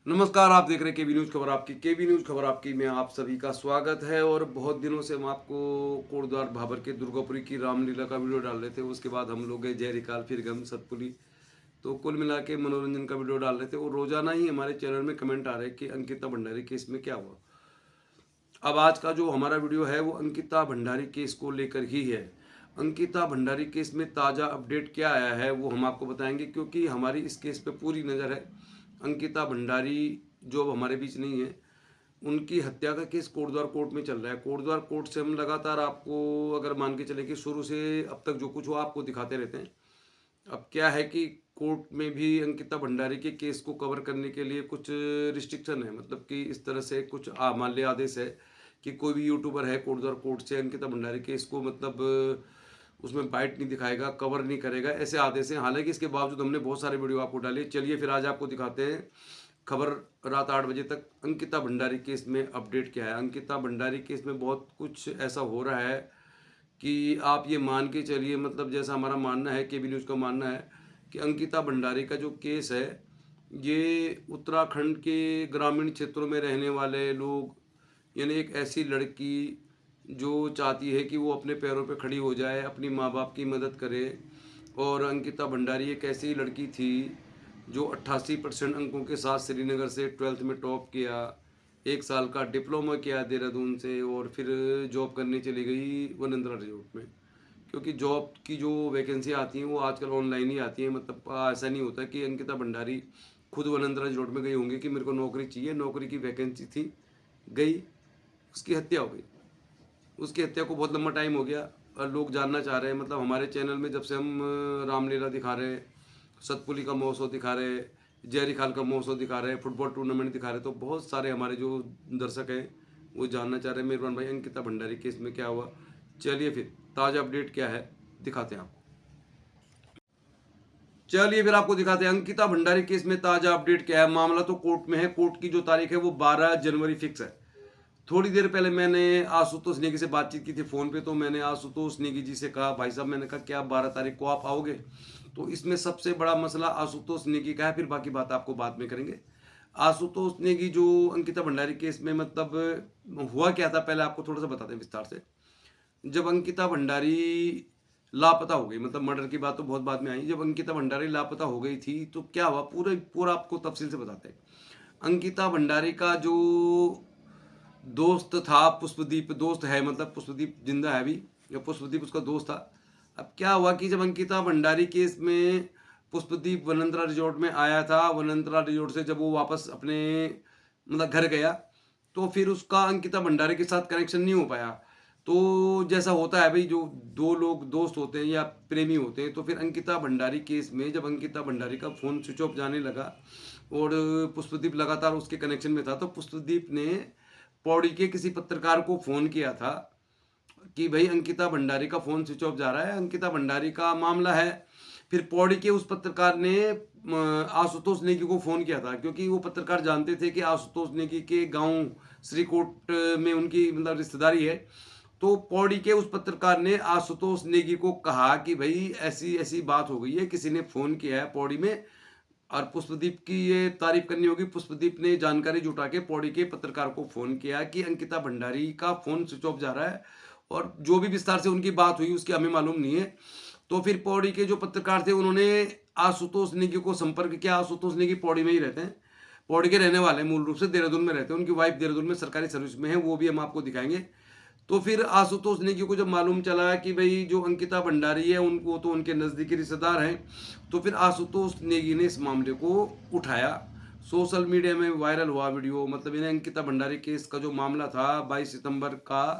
नमस्कार, आप देख रहे हैं केबी न्यूज़ खबर आपकी। केबी न्यूज़ खबर आपकी में आप सभी का स्वागत है। और बहुत दिनों से हम आपको कोटद्वार भाबर के दुर्गापुरी की रामलीला का वीडियो डाल रहे थे। उसके बाद हम लोग गए जयरिकाल, फिर गम सतपुली, तो कुल मिला के मनोरंजन का वीडियो डाल रहे थे। और रोजाना ही हमारे चैनल में कमेंट आ रहे हैं कि अंकिता भंडारी केस में क्या हुआ। अब आज का जो हमारा वीडियो है वो अंकिता भंडारी केस को लेकर ही है। अंकिता भंडारी केस में ताज़ा अपडेट क्या आया है वो हम आपको बताएंगे, क्योंकि हमारी इस केस पे पूरी नज़र है। अंकिता भंडारी जो अब हमारे बीच नहीं है, उनकी हत्या का केस कोटद्वार कोर्ट में चल रहा है। कोटद्वार कोर्ट से हम लगातार आपको अगर मान के चले कि शुरू से अब तक जो कुछ हुआ आपको दिखाते रहते हैं। अब क्या है कि कोर्ट में भी अंकिता भंडारी के केस को कवर करने के लिए कुछ रिस्ट्रिक्शन है, मतलब कि इस तरह से कुछ माल्य आदेश है कि कोई भी यूट्यूबर है कोटद्वार कोर्ट से अंकिता भंडारी केस को मतलब उसमें बाइट नहीं दिखाएगा, कवर नहीं करेगा, ऐसे आदेश हैं। हालांकि इसके बावजूद हमने बहुत सारे वीडियो आपको डाले। चलिए फिर आज आपको दिखाते हैं खबर रात 8 बजे तक अंकिता भंडारी केस में अपडेट क्या है। अंकिता भंडारी केस में बहुत कुछ ऐसा हो रहा है कि आप ये मान के चलिए, मतलब जैसा हमारा मानना है, केबी न्यूज़ का मानना है कि अंकिता भंडारी का जो केस है ये उत्तराखंड के ग्रामीण क्षेत्रों में रहने वाले लोग, यानी एक ऐसी लड़की जो चाहती है कि वो अपने पैरों पे खड़ी हो जाए, अपनी माँ बाप की मदद करे। और अंकिता भंडारी एक ऐसी लड़की थी जो 88% अंकों के साथ श्रीनगर से 12th में टॉप किया, 1 साल का डिप्लोमा किया देहरादून से, और फिर जॉब करने चली गई वनंद्रा रिजॉर्ट में। क्योंकि जॉब की जो वैकेंसी आती हैं वो आजकल ऑनलाइन ही आती हैं, मतलब ऐसा नहीं होता कि अंकिता भंडारी खुद वनंद्रा रिजॉर्ट में गई होंगी कि मेरे को नौकरी चाहिए। नौकरी की वैकेंसी थी, गई, उसकी हत्या हो गई। उसकी हत्या को बहुत लंबा टाइम हो गया और लोग जानना चाह रहे हैं, मतलब हमारे चैनल में जब से हम रामलीला दिखा रहे, सतपुली का महोत्सव दिखा रहे, जयरिखाल का महोत्सव दिखा रहे, फुटबॉल टूर्नामेंट दिखा रहे, तो बहुत सारे हमारे जो दर्शक हैं वो जानना चाह रहे हैं मेहरबान भाई अंकिता भंडारी केस में क्या हुआ। चलिए फिर ताज़ा अपडेट क्या है दिखाते हैं आपको। चलिए फिर आपको दिखाते हैं अंकिता भंडारी केस में ताज़ा अपडेट क्या है। मामला तो कोर्ट में है। कोर्ट की जो तारीख है वो 12 जनवरी फिक्स है। थोड़ी देर पहले मैंने आशुतोष नेगी से बातचीत की थी फ़ोन पे, तो मैंने आशुतोष नेगी जी से कहा, भाई साहब मैंने कहा क्या 12 तारीख को आप आओगे? तो इसमें सबसे बड़ा मसला आशुतोष नेगी का है, फिर बाकी बात आपको बाद में करेंगे। आशुतोष नेगी जो अंकिता भंडारी केस में मतलब हुआ क्या था, पहले आपको थोड़ा सा बताते हैं विस्तार से। जब अंकिता भंडारी लापता हो गई, मतलब मर्डर की बात तो बहुत बाद में आई, जब अंकिता भंडारी लापता हो गई थी तो क्या हुआ पूरा आपको तफसील से बताते हैं। अंकिता भंडारी का जो दोस्त था पुष्पदीप, दोस्त है मतलब पुष्पदीप जिंदा है अभी, या पुष्पदीप उसका दोस्त था। अब क्या हुआ कि जब अंकिता भंडारी केस में पुष्पदीप वनंद्रा रिजॉर्ट में आया था, वनंद्रा रिजॉर्ट से जब वो वापस अपने मतलब घर गया, तो फिर उसका अंकिता भंडारी के साथ कनेक्शन नहीं हो पाया। तो जैसा होता है भाई, जो दो लोग दोस्त होते हैं या प्रेमी होते हैं, तो फिर अंकिता भंडारी केस में जब अंकिता भंडारी का फ़ोन स्विच ऑफ जाने लगा और पुष्पदीप लगातार उसके कनेक्शन में था, तो पुष्पदीप ने पौड़ी के किसी पत्रकार को फ़ोन किया था कि भाई अंकिता भंडारी का फ़ोन स्विच ऑफ जा रहा है, अंकिता भंडारी का मामला है। फिर पौड़ी के उस पत्रकार ने आशुतोष नेगी को फ़ोन किया था, क्योंकि वो पत्रकार जानते थे कि आशुतोष नेगी के गांव श्रीकोट में उनकी मतलब रिश्तेदारी है। तो पौड़ी के उस पत्रकार ने आशुतोष नेगी को कहा कि भाई ऐसी ऐसी बात हो गई है, किसी ने फ़ोन किया है पौड़ी में, और पुष्पदीप की ये तारीफ करनी होगी। पुष्पदीप ने जानकारी जुटा के पौड़ी के पत्रकार को फ़ोन किया कि अंकिता भंडारी का फ़ोन स्विच ऑफ जा रहा है, और जो भी विस्तार से उनकी बात हुई उसकी हमें मालूम नहीं है। तो फिर पौड़ी के जो पत्रकार थे उन्होंने आशुतोष नेगी को संपर्क किया। आशुतोष नेगी पौड़ी में ही रहते हैं, पौड़ी के रहने वाले, मूल रूप से देहरादून में रहते हैं। उनकी वाइफ देहरादून में सरकारी सर्विस में है, वो भी हम आपको दिखाएंगे। तो फिर आशुतोष नेगी को जब मालूम चला कि भाई जो अंकिता भंडारी है उनको तो उनके नज़दीकी रिश्तेदार हैं, तो फिर आशुतोष नेगी ने इस मामले को उठाया। सोशल मीडिया में वायरल हुआ वीडियो, मतलब इन्हें अंकिता भंडारी केस का जो मामला था 22 सितंबर का,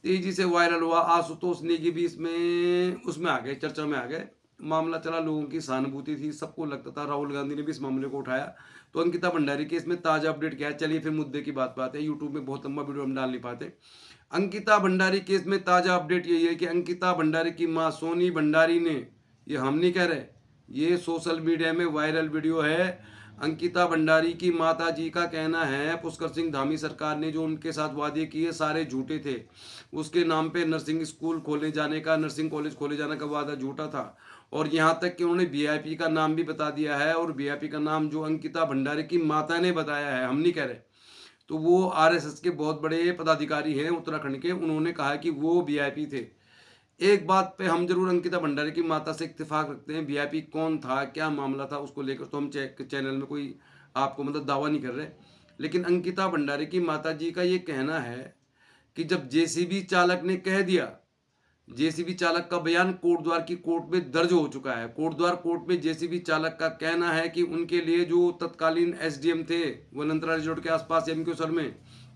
तेजी से वायरल हुआ। आशुतोष नेगी भी इसमें उसमें आ गए, चर्चा में आ गए। मामला चला, लोगों की सहानुभूति थी, सबको लगता था। राहुल गांधी ने भी इस मामले को उठाया। तो अंकिता भंडारी केस में ताज़ा अपडेट क्या है, चलिए फिर मुद्दे की बात है। यूट्यूब में बहुत लंबा वीडियो हम डाल नहीं पाते। अंकिता भंडारी केस में ताज़ा अपडेट यही है कि अंकिता भंडारी की मां सोनी भंडारी ने, ये हम नहीं कह रहे, ये सोशल मीडिया में वायरल वीडियो है। अंकिता भंडारी की माता जी का कहना है पुष्कर सिंह धामी सरकार ने जो उनके साथ वादे किए सारे झूठे थे। उसके नाम पे नर्सिंग स्कूल खोले जाने का, नर्सिंग कॉलेज खोले जाने का वादा झूठा था। और यहाँ तक कि उन्होंने वीआईपी का नाम भी बता दिया है, और वीआईपी का नाम जो अंकिता भंडारी की माता ने बताया है, हम नहीं कह रहे। तो वो आरएसएस के बहुत बड़े पदाधिकारी हैं उत्तराखंड के, उन्होंने कहा कि वो वीआईपी थे। एक बात पे हम जरूर अंकिता भंडारी की माता से इत्तेफाक रखते हैं, वीआईपी कौन था, क्या मामला था, उसको लेकर तो हम चैनल में कोई आपको मतलब दावा नहीं कर रहे। लेकिन अंकिता भंडारी की माता जी का ये कहना है कि जब जेसीबी चालक ने कह दिया, जेसीबी चालक का बयान कोटद्वार की कोर्ट में दर्ज हो चुका है। कोटद्वार कोर्ट में जेसीबी चालक का कहना है कि उनके लिए जो तत्कालीन एसडीएम थे वनंतरा रिजॉर्ट के आसपास एमक्यूसर में,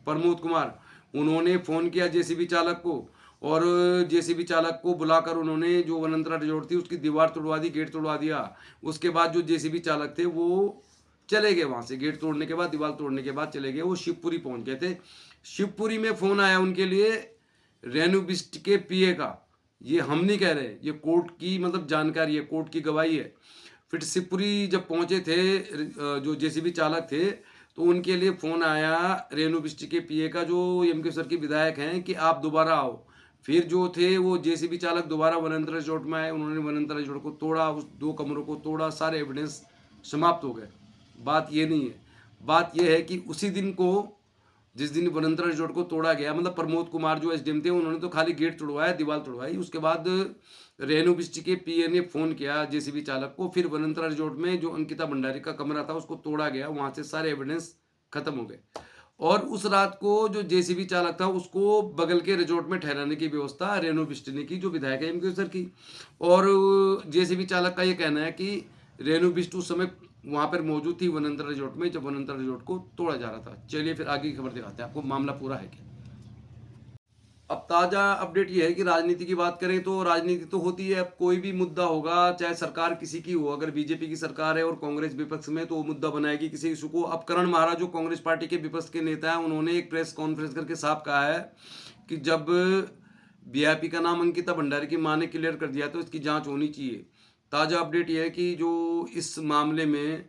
प्रमोद कुमार, उन्होंने फोन किया जेसीबी चालक को, और जेसीबी चालक को बुलाकर उन्होंने जो वनंतरा रिजॉर्ट थी उसकी दीवार तोड़वा दी, गेट तोड़वा दिया। उसके बाद जो जेसीबी चालक थे वो चले गए वहां से, गेट तोड़ने के बाद, दीवार तोड़ने के बाद चले गए। वो शिवपुरी पहुंच गए थे। शिवपुरी में फोन आया उनके लिए रेणु बिष्ट के पीए का। ये हम नहीं कह रहे, ये कोर्ट की मतलब जानकारी है, कोर्ट की गवाही है। फिर शिवपुरी जब पहुंचे थे जो जेसीबी चालक थे, तो उनके लिए फोन आया रेणु बिष्ट के पीए का, जो एमक्यूसर की विधायक हैं, कि आप दोबारा आओ। फिर जो थे वो जेसीबी चालक दोबारा वनंतरा रिजॉर्ट में आए, उन्होंने वनंतरा रिजॉर्ट को तोड़ा, उस 2 कमरों को तोड़ा, सारे एविडेंस समाप्त हो गए। बात ये नहीं है, बात ये है कि उसी दिन को, जिस दिन वनंतरा रिजॉर्ट को तोड़ा गया, मतलब प्रमोद कुमार जो एसडीएम थे, उन्होंने तो खाली गेट तोड़वाया, दीवार तोड़वाई। उसके बाद रेणु बिष्ट के पीए ने फोन किया जेसीबी चालक को। फिर वनंतरा रिजॉर्ट में जो अंकिता भंडारी का कमरा था उसको तोड़ा गया, वहां से सारे एविडेंस खत्म हो गए। और उस रात को जो जेसीबी चालक था उसको बगल के रिजॉर्ट में ठहराने की व्यवस्था रेणु बिष्ट ने की, जो विधायक है एमक्यूसर की। और जेसीबी चालक का ये कहना है कि रेणु बिष्ट उस समय वहां पर मौजूद थी वनंतरा रिजॉर्ट में, जब वनंतरा रिजॉर्ट को तोड़ा जा रहा था। चलिए फिर आगे की खबर दिखाते हैं आपको, मामला पूरा है क्या। अब ताजा अपडेट ये है कि राजनीति की बात करें तो राजनीति तो होती है, अब कोई भी मुद्दा होगा, चाहे सरकार किसी की हो, अगर बीजेपी की सरकार है और कांग्रेस विपक्ष में, तो वो मुद्दा बनाएगी किसी इशू को। अब करण महाराज जो कांग्रेस पार्टी के विपक्ष के नेता है, उन्होंने एक प्रेस कॉन्फ्रेंस करके साफ कहा है कि जब वीआईपी का नाम अंकिता भंडारी की मां ने क्लियर कर दिया तो इसकी जांच होनी चाहिए। ताजा अपडेट यह है कि जो इस मामले में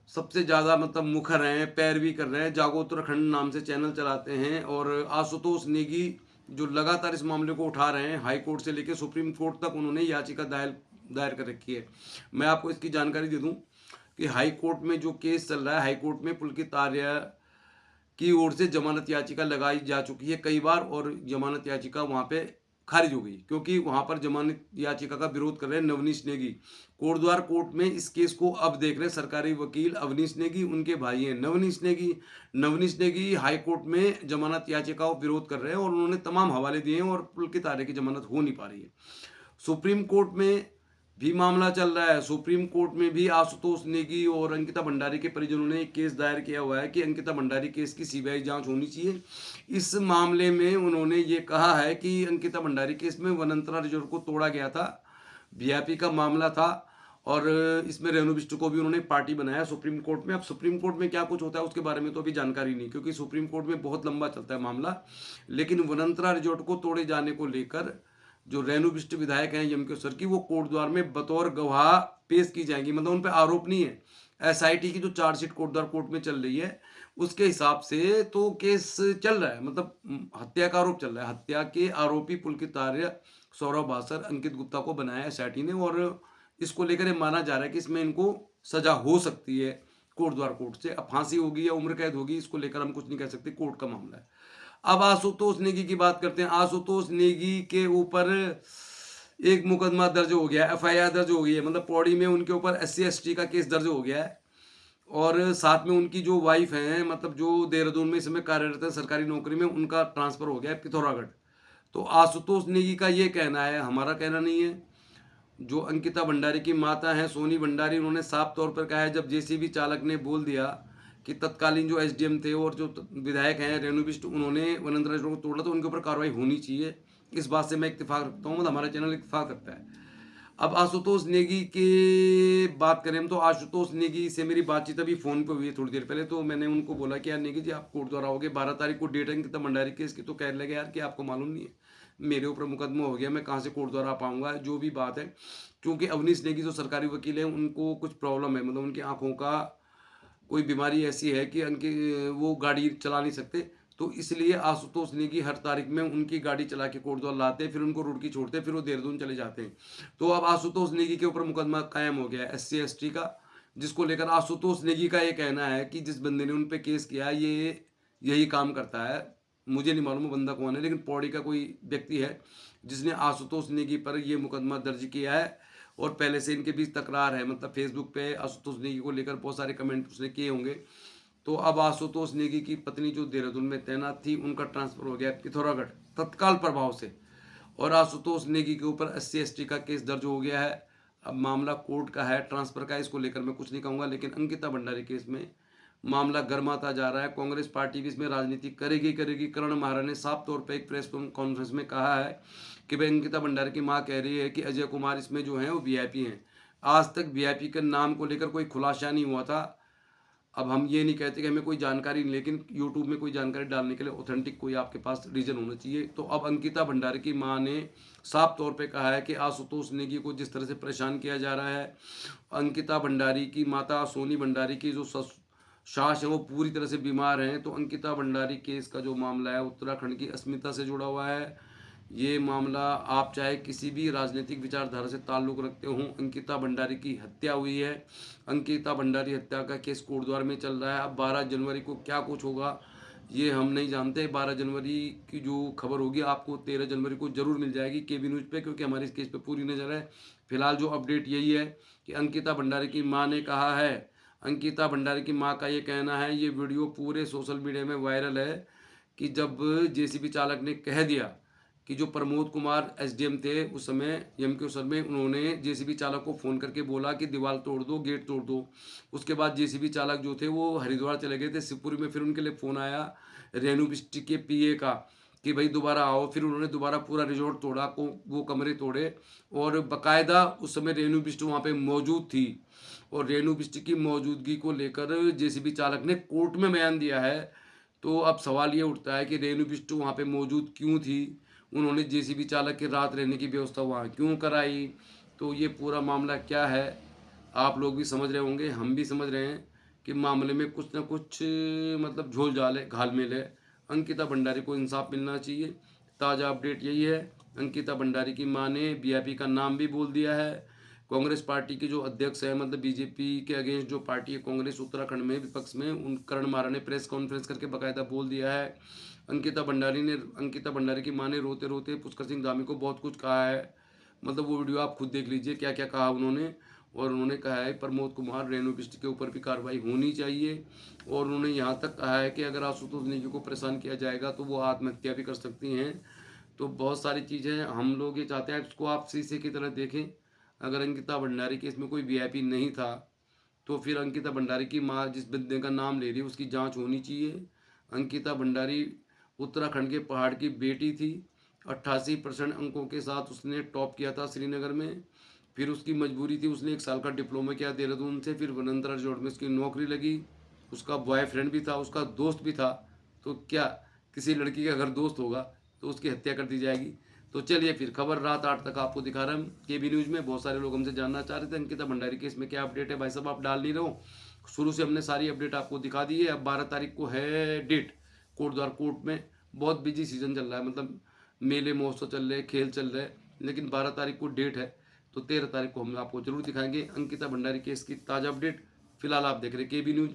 सबसे ज़्यादा मतलब मुखर हैं, पैरवी कर रहे हैं, जागो उत्तराखंड नाम से चैनल चलाते हैं, और आशुतोष नेगी जो लगातार इस मामले को उठा रहे हैं, हाई कोर्ट से लेकर सुप्रीम कोर्ट तक उन्होंने याचिका दायर कर रखी है। मैं आपको इसकी जानकारी दे दूं कि हाई कोर्ट में जो केस चल रहा है, हाई कोर्ट में पुलकित आर्या की ओर से जमानत याचिका लगाई जा चुकी है कई बार, और जमानत याचिका वहां पे खारिज हो गई, क्योंकि वहां पर जमानत याचिका का विरोध कर रहे हैं नवनीश नेगी। कोटद्वार कोर्ट में इस केस को अब देख रहे सरकारी वकील अवनीश नेगी, उनके भाई हैं नवनीश नेगी। नवनीश नेगी हाई कोर्ट में जमानत याचिका का विरोध कर रहे हैं, और उन्होंने तमाम हवाले दिए हैं, और पुलकित आर्या की जमानत हो नहीं पा रही है। सुप्रीम कोर्ट में भी मामला चल रहा है। सुप्रीम कोर्ट में भी आशुतोष नेगी और अंकिता भंडारी के परिजनों ने एक केस दायर किया हुआ है कि अंकिता भंडारी केस की सीबीआई जांच होनी चाहिए। इस मामले में उन्होंने ये कहा है कि अंकिता भंडारी केस में वनंतरा रिजॉर्ट को तोड़ा गया था, वीआईपी का मामला था, और इसमें रेणु बिष्ट को भी उन्होंने पार्टी बनाया सुप्रीम कोर्ट में। अब सुप्रीम कोर्ट में क्या कुछ होता है उसके बारे में तो अभी जानकारी नहीं, क्योंकि सुप्रीम कोर्ट में बहुत लंबा चलता है मामला। लेकिन वनंतरा रिजॉर्ट को तोड़े जाने को लेकर जो रेणु बिष्ट विधायक हैं एमक्यूसर की, वो कोटद्वार में बतौर गवाह पेश की जाएंगी। मतलब उन पर आरोप नहीं है, एसआईटी की जो चार्जशीट कोटद्वार कोर्ट में चल रही है उसके हिसाब से तो केस चल रहा है, मतलब हत्या का आरोप चल रहा है। हत्या के आरोपी पुलकित आर्य, सौरभ भास्कर, अंकित गुप्ता को बनाया एसआईटी ने, और इसको लेकर ये माना जा रहा है कि इसमें इनको सजा हो सकती है कोटद्वार कोर्ट से। अब फांसी होगी या उम्र कैद होगी, इसको लेकर हम कुछ नहीं कह सकते, कोर्ट का मामला है। अब आशुतोष नेगी की बात करते हैं। आशुतोष नेगी के ऊपर एक मुकदमा दर्ज हो गया, एफआईआर दर्ज हो गई है, मतलब पौड़ी में उनके ऊपर SC/ST का केस दर्ज हो गया है। और साथ में उनकी जो वाइफ हैं, मतलब जो देहरादून में इस समय कार्यरत है सरकारी नौकरी में, उनका ट्रांसफर हो गया है पिथौरागढ़। तो आशुतोष नेगी का ये कहना है, हमारा कहना नहीं है। जो अंकिता भंडारी की माता हैं सोनी भंडारी, उन्होंने साफ तौर पर कहा है, जब जेसीबी चालक ने बोल दिया कि तत्कालीन जो एसडीएम थे और जो विधायक हैं रेणु बिष्ट, उन्होंने वनंतरा रिजॉर्ट को तोड़ा, तो उनके ऊपर कार्रवाई होनी चाहिए। इस बात से मैं इत्तेफाक रखता हूँ, मतलब हमारा चैनल इत्तेफाक रखता है। अब आशुतोष नेगी की बात करें हम, तो आशुतोष नेगी से मेरी बातचीत अभी फ़ोन पे हुई है थोड़ी देर पहले। तो मैंने उनको बोला कि यार नेगी जी, आप कोटद्वार आओगे, 12 तारीख को डेट है अंकिता भंडारी केस की। तो कह लगे यार कि आपको मालूम नहीं है, मेरे ऊपर मुकदमा हो गया, मैं कहाँ से कोटद्वार आ पाऊंगा। जो भी बात है, क्योंकि अवनीश नेगी जो सरकारी वकील हैं, उनको कुछ प्रॉब्लम है, मतलब उनकी आँखों का कोई बीमारी ऐसी है कि उनकी वो गाड़ी चला नहीं सकते। तो इसलिए आशुतोष नेगी हर तारीख में उनकी गाड़ी चला के कोटद्वार लाते हैं, फिर उनको रुड़की छोड़ते हैं, फिर वो देहरादून चले जाते हैं। तो अब आशुतोष नेगी के ऊपर मुकदमा कायम हो गया है SC ST का, जिसको लेकर आशुतोष नेगी का ये कहना है कि जिस बंदे ने उन पे केस किया है ये यही काम करता है। मुझे नहीं मालूम बंदा कौन है, लेकिन पौड़ी का कोई व्यक्ति है जिसने आशुतोष नेगी पर ये मुकदमा दर्ज किया है और पहले से इनके बीच तकरार है। मतलब फेसबुक पे आशुतोष नेगी को लेकर बहुत सारे कमेंट उसने किए होंगे। तो अब आशुतोष नेगी की पत्नी जो देहरादून में तैनात थी उनका ट्रांसफर हो गया पिथौरागढ़ तत्काल प्रभाव से, और आशुतोष नेगी के ऊपर SC ST का केस दर्ज हो गया है। अब मामला कोर्ट का है, ट्रांसफर का, इसको लेकर मैं कुछ नहीं कहूँगा, लेकिन अंकिता भंडारी केस में मामला गर्माता जा रहा है। कांग्रेस पार्टी भी इसमें राजनीति करेगी। करण महारा ने साफ तौर पर एक प्रेस कॉन्फ्रेंस में कहा है कि भाई अंकिता भंडारी की माँ कह रही है कि अजय कुमार इसमें जो है वो VIP हैं। आज तक VIP के नाम को लेकर कोई खुलासा नहीं हुआ था। अब हम ये नहीं कहते कि हमें कोई जानकारी नहीं, लेकिन यूट्यूब में कोई जानकारी डालने के लिए ऑथेंटिक कोई आपके पास रीजन होना चाहिए। तो अब अंकिता भंडारी की मां ने साफ तौर पे कहा है कि आशुतोष नेगी को जिस तरह से परेशान किया जा रहा है, अंकिता भंडारी की माता सोनी भंडारी की जो सास है वो पूरी तरह से बीमार हैं। तो अंकिता भंडारी केस का जो मामला है उत्तराखंड की अस्मिता से जुड़ा हुआ है। ये मामला आप चाहे किसी भी राजनीतिक विचारधारा से ताल्लुक़ रखते हो, अंकिता भंडारी की हत्या हुई है। अंकिता भंडारी हत्या का केस कोटद्वार में चल रहा है। अब 12 जनवरी को क्या कुछ होगा ये हम नहीं जानते। 12 जनवरी की जो खबर होगी आपको 13 जनवरी को जरूर मिल जाएगी KB न्यूज़ पे, क्योंकि हमारी इस केस पे पूरी नज़र है। फिलहाल जो अपडेट यही है कि अंकिता भंडारी की माँ ने कहा है, अंकिता भंडारी की माँ का ये कहना है, ये वीडियो पूरे सोशल मीडिया में वायरल है कि जब JCB चालक ने कह दिया कि जो प्रमोद कुमार SDM थे उस समय MQ सर में, उन्होंने JCB चालक को फ़ोन करके बोला कि दीवार तोड़ दो, गेट तोड़ दो। उसके बाद JCB चालक जो थे वो हरिद्वार चले गए थे शिवपुरी में। फिर उनके लिए फ़ोन आया रेणु बिष्ट के PA का कि भाई दोबारा आओ। फिर उन्होंने दोबारा पूरा रिजॉर्ट तोड़ा, को वो कमरे तोड़े, और बाकायदा उस समय रेणु बिष्ट वहाँ पर मौजूद थी। और रेणु बिष्ट की मौजूदगी को लेकर JCB चालक ने कोर्ट में बयान दिया है। तो अब सवाल ये उठता है कि रेणु बिष्ट वहाँ पे मौजूद क्यों थी, उन्होंने JCB चालक के रात रहने की व्यवस्था वहाँ क्यों कराई। तो ये पूरा मामला क्या है आप लोग भी समझ रहे होंगे, हम भी समझ रहे हैं कि मामले में कुछ ना कुछ मतलब झोल झाल है, घालमेल है। अंकिता भंडारी को इंसाफ मिलना चाहिए। ताज़ा अपडेट यही है, अंकिता भंडारी की माँ ने VIP का नाम भी बोल दिया है। कांग्रेस पार्टी के जो अध्यक्ष है, मतलब BJP के अगेंस्ट जो पार्टी है कांग्रेस उत्तराखंड में विपक्ष में, उन करण मारा ने प्रेस कॉन्फ्रेंस करके बाकायदा बोल दिया है। अंकिता भंडारी की माँ ने रोते रोते पुष्कर सिंह धामी को बहुत कुछ कहा है। मतलब वो वीडियो आप खुद देख लीजिए क्या क्या कहा उन्होंने। और उन्होंने कहा है प्रमोद कुमार रेणु बिष्ट के ऊपर भी कार्रवाई होनी चाहिए। और उन्होंने यहाँ तक कहा है कि अगर आशुतोष नेगी को परेशान किया जाएगा तो वो आत्महत्या भी कर सकती हैं। तो बहुत सारी चीज़ें हम लोग ये चाहते हैं इसको आप शीशे की तरह देखें। अगर अंकिता भंडारी केस में कोई VIP नहीं था तो फिर अंकिता भंडारी की माँ जिस बंदे का नाम ले रही है उसकी जांच होनी चाहिए। अंकिता भंडारी उत्तराखंड के पहाड़ की बेटी थी। 88% अंकों के साथ उसने टॉप किया था श्रीनगर में। फिर उसकी मजबूरी थी, उसने 1 साल का डिप्लोमा किया देहरादून से। फिर वनंतरा रिजॉर्ट में उसकी नौकरी लगी। उसका बॉयफ्रेंड भी था, उसका दोस्त भी था। तो क्या किसी लड़की का अगर दोस्त होगा तो उसकी हत्या कर दी जाएगी। तो चलिए फिर खबर रात 8 तक आपको दिखा रहे हैं KB न्यूज़ में। बहुत सारे लोग हमसे जानना चाह रहे थे अंकिता भंडारी केस में क्या अपडेट है। भाई साहब आप डाल नहीं रहे हो, शुरू से हमने सारी अपडेट आपको दिखा दी है। अब 12 तारीख को है डेट कोटद्वार कोर्ट में। बहुत बिजी सीजन चल रहा है, मतलब मेले महोत्सव चल रहे, खेल चल रहे, लेकिन 12 तारीख को डेट है। तो 13 तारीख को हम आपको जरूर दिखाएंगे अंकिता भंडारी केस की ताज़ा अपडेट। फिलहाल आप देख रहे KB न्यूज़।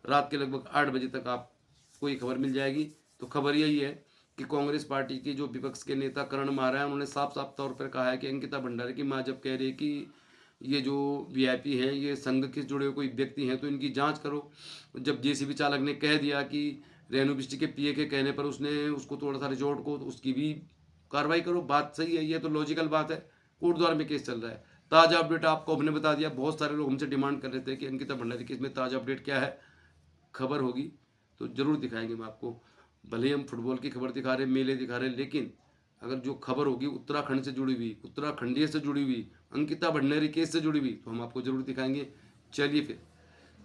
रात के लगभग 8 बजे तक आपको ये खबर मिल जाएगी। तो खबर यही है कि कांग्रेस पार्टी के जो विपक्ष के नेता करण मारा है उन्होंने साफ साफ तौर पर कहा है कि अंकिता भंडारी की माँ जब कह रही है कि ये जो VIP हैं ये संघ के जुड़े हुए कोई व्यक्ति हैं तो इनकी जांच करो। जब JCB चालक ने कह दिया कि रेणु बिष्ट के PA के कहने पर उसने उसको तोड़ा था रिजॉर्ट को, तो उसकी भी कार्रवाई करो। बात सही है, ये तो लॉजिकल बात है। कोटद्वार में केस चल रहा है। ताज़ा अपडेट आपको हमने बता दिया। बहुत सारे लोग हमसे डिमांड कर रहे थे कि अंकिता भंडारी केस में ताज़ा अपडेट क्या है। खबर होगी तो जरूर दिखाएंगे हम आपको। भले ही हम फुटबॉल की खबर दिखा रहे, मेले दिखा रहे, लेकिन अगर जो खबर होगी उत्तराखंड से जुड़ी हुई, उत्तराखंडीय से जुड़ी हुई, अंकिता भंडारी केस से जुड़ी हुई, तो हम आपको जरूर दिखाएंगे। चलिए फिर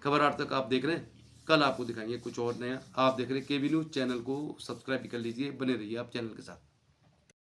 खबर 8 तक आप देख रहे हैं, कल आपको दिखाएंगे कुछ और नया। आप देख रहे हैं KB न्यूज़। चैनल को सब्सक्राइब भी कर लीजिए, बने रहिए आप चैनल के साथ।